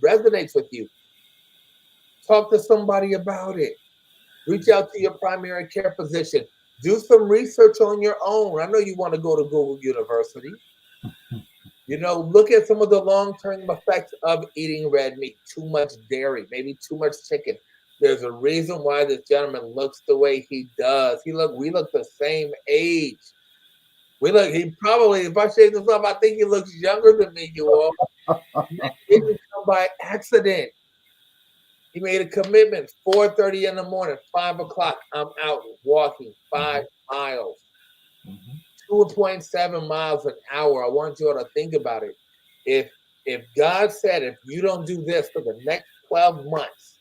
resonates with you, talk to somebody about it. Reach out to your primary care physician. Do some research on your own. I know you want to go to Google University. Look at some of the long-term effects of eating red meat, too much dairy, maybe too much chicken. There's a reason why this gentleman looks the way he does. We look the same age. He probably, if I say this up, I think he looks younger than me, you all. It didn't come by accident. He made a commitment, 4:30 in the morning, 5 o'clock, I'm out walking 5 miles, 2.7 miles an hour. I want you all to think about it. If God said, if you don't do this for the next 12 months,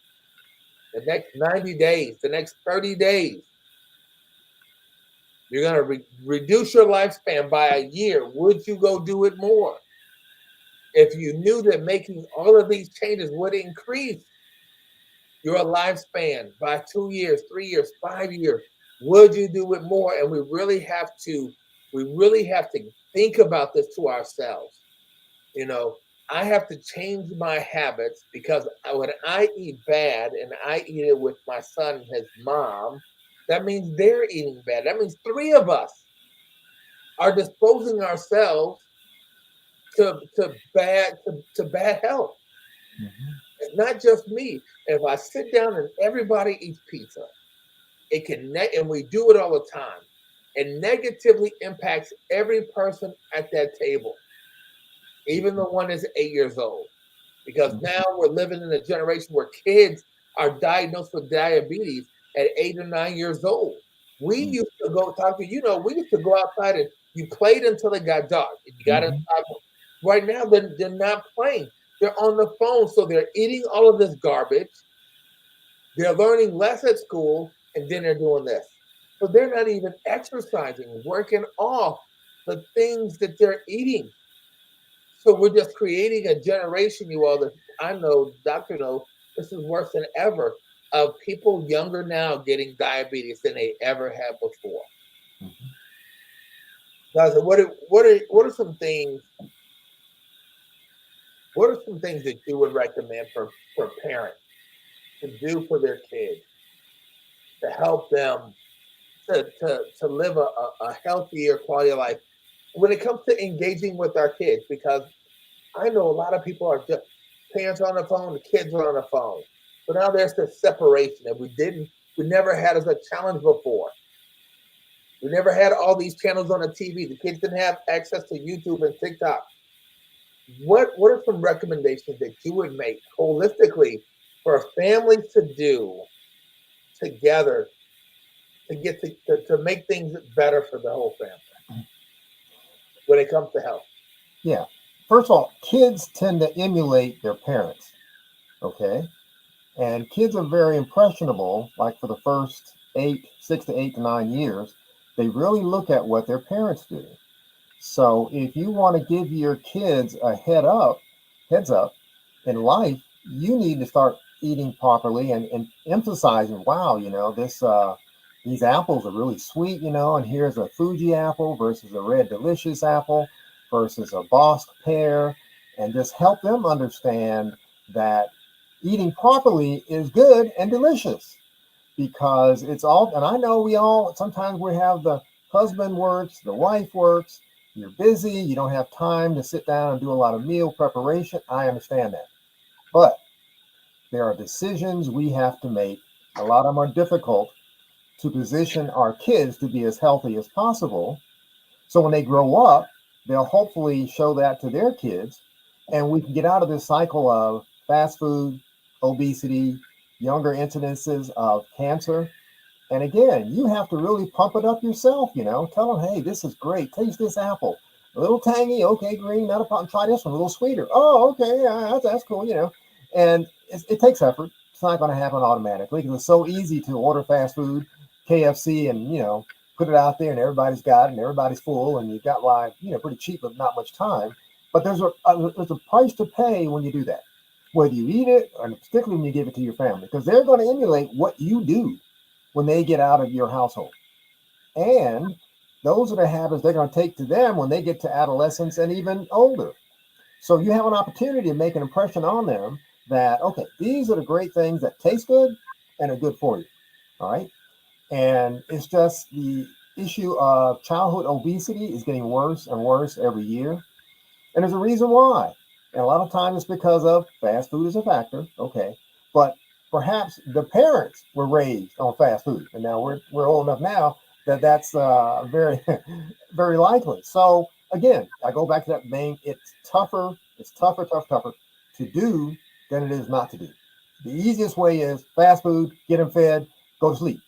the next 90 days, the next 30 days, you're going to reduce your lifespan by a year, would you go do it more? If you knew that making all of these changes would increase your lifespan by 2 years, 3 years, 5 years, would you do it more? And we really have to think about this to ourselves. I have to change my habits, because when I eat bad and I eat it with my son and his mom, that means they're eating bad. That means 3 of us are disposing ourselves to bad health. Mm-hmm. It's not just me. If I sit down and everybody eats pizza, it can, and we do it all the time, it negatively impacts every person at that table, even the one that's 8 years old. Because now we're living in a generation where kids are diagnosed with diabetes at 8 or 9 years old. We used to go talk to, we used to go outside and you played until it got dark. And you got inside. Right now, they're not playing. They're on the phone. So they're eating all of this garbage. They're learning less at school, and then they're doing this. So they're not even exercising, working off the things that they're eating. So we're just creating a generation, you all, that I know, Dr. No, this is worse than ever, of people younger now getting diabetes than they ever had before. Mm-hmm. Guys, what are some things? What are some things that you would recommend for parents to do for their kids to help them to live a healthier quality of life when it comes to engaging with our kids? Because I know a lot of people are just parents are on the phone, the kids are on the phone. But now there's this separation that we never had as a challenge before. We never had all these channels on the TV. The kids didn't have access to YouTube and TikTok. What are some recommendations that you would make holistically for families to do together to get to make things better for the whole family when it comes to health? Yeah. First of all, kids tend to emulate their parents. Okay. And kids are very impressionable, like for the first 6 to 8 to 9 years, they really look at what their parents do. So if you want to give your kids a heads up in life, you need to start eating properly and emphasizing, wow, these apples are really sweet, and here's a Fuji apple versus a Red Delicious apple versus a Bosc pear, and just help them understand that eating properly is good and delicious, because it's all, and I know sometimes we have the husband works, the wife works, you're busy, you don't have time to sit down and do a lot of meal preparation. I understand that. But there are decisions we have to make. A lot of them are difficult, to position our kids to be as healthy as possible. So when they grow up, they'll hopefully show that to their kids, and we can get out of this cycle of fast food, obesity, younger incidences of cancer. And again, you have to really pump it up yourself, tell them, hey, this is great. Taste this apple. A little tangy, okay, green, not a problem. Try this one, a little sweeter. Oh, okay, that's cool, And it takes effort. It's not going to happen automatically because it's so easy to order fast food, KFC, and, put it out there and everybody's got it and everybody's full and you've got pretty cheap with not much time. But there's a price to pay when you do that, whether you eat it or particularly when you give it to your family, because they're going to emulate what you do when they get out of your household. And those are the habits they're going to take to them when they get to adolescence and even older. So you have an opportunity to make an impression on them that, okay, these are the great things that taste good and are good for you. All right. And it's just the issue of childhood obesity is getting worse and worse every year. And there's a reason why. And a lot of times it's because of fast food is a factor. Okay. But perhaps the parents were raised on fast food. And now we're old enough now that's very, very likely. So again, I go back to that vein. It's tougher to do than it is not to do. The easiest way is fast food, get them fed, go to sleep.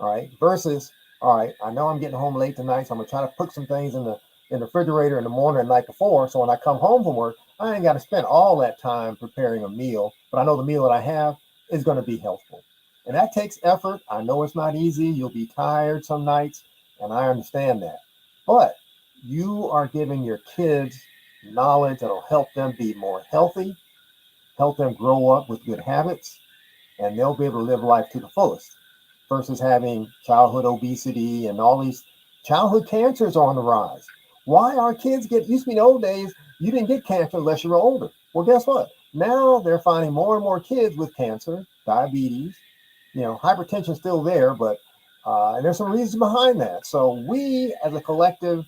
All right. Versus, all right, I know I'm getting home late tonight, so I'm gonna try to put some things in the refrigerator in the morning and night before. So when I come home from work, I ain't got to spend all that time preparing a meal, but I know the meal that I have is going to be healthful. And that takes effort. I know it's not easy. You'll be tired some nights, and I understand that. But you are giving your kids knowledge that'll help them be more healthy, help them grow up with good habits, and they'll be able to live life to the fullest versus having childhood obesity and all these childhood cancers are on the rise. Why our kids used to be in the old days, you didn't get cancer unless you were older. Well, guess what? Now they're finding more and more kids with cancer, diabetes, hypertension still there, but and there's some reasons behind that. So we as a collective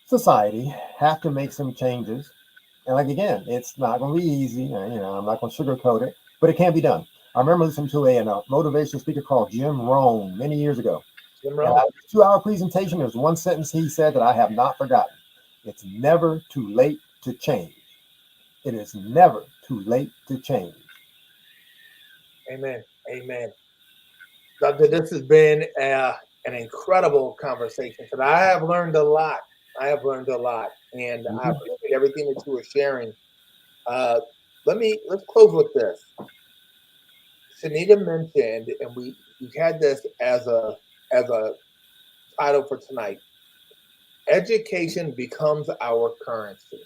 society have to make some changes. And like, again, it's not going to be easy. I'm not going to sugarcoat it, but it can be done. I remember listening to a motivational speaker called Jim Rohn many years ago. Jim Rohn. 2-hour presentation. There's one sentence he said that I have not forgotten. It's never too late to change. It is never too late to change. Amen. Amen. Doctor, this has been an incredible conversation. But I have learned a lot. And I appreciate everything that you were sharing. Let's close with this. Shenita mentioned, and we had this as a title for tonight. Education becomes our currency.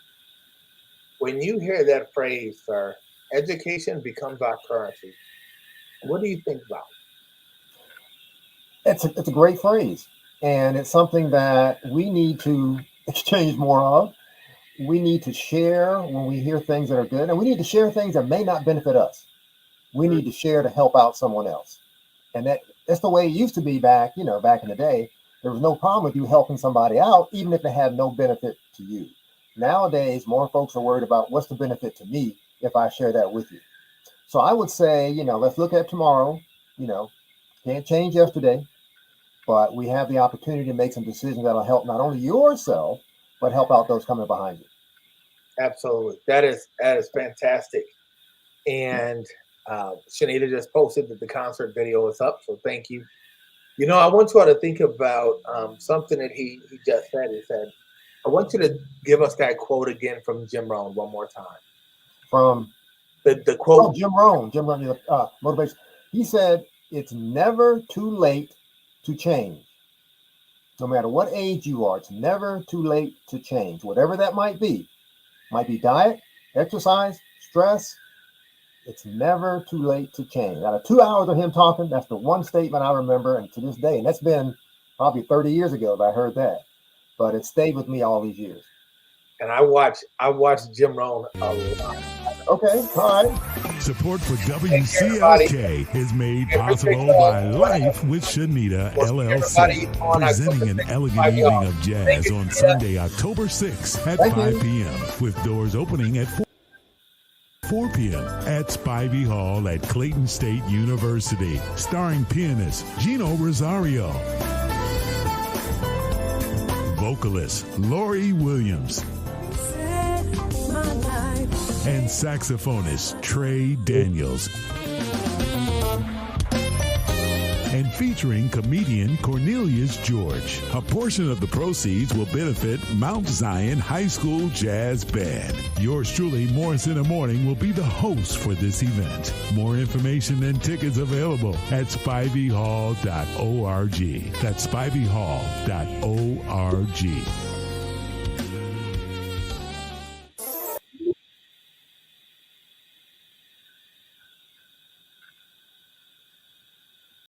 When you hear that phrase, sir, education becomes our currency, what do you think about it? It's a great phrase, and it's something that we need to exchange more of. We need to share when we hear things that are good, and we need to share things that may not benefit us. We need to share to help out someone else. And that's the way it used to be back in the day. There was no problem with you helping somebody out, even if it had no benefit to you. Nowadays, more folks are worried about what's the benefit to me if I share that with you. So I would say, let's look at tomorrow. Can't change yesterday, but we have the opportunity to make some decisions that'll help not only yourself, but help out those coming behind you. Absolutely. That is fantastic. And Shenita just posted that the concert video is up, so thank you. I want you all to think about something that he just said. He said, I want you to give us that quote again from Jim Rohn one more time. From the quote. Oh, Jim Rohn, motivation. He said, it's never too late to change. No matter what age you are, it's never too late to change. Whatever that might be diet, exercise, stress. It's never too late to change. Out of 2 hours of him talking, that's the one statement I remember, and to this day, and that's been probably 30 years ago that I heard that, but it stayed with me all these years. And I watched Jim Rohn a lot. Okay, all right. Support for WCLK is made possible by Life with Shenita LLC, presenting an elegant evening of jazz on Sunday, October 6th at 5 p.m. with doors opening at 4. 4 p.m. at Spivey Hall at Clayton State University, starring pianist Gino Rosario, vocalist Lori Williams, and saxophonist Trey Daniels. And featuring comedian Cornelius George. A portion of the proceeds will benefit Mount Zion High School Jazz Band. Yours truly, Morris in the Morning, will be the host for this event. More information and tickets available at spiveyhall.org. That's spiveyhall.org.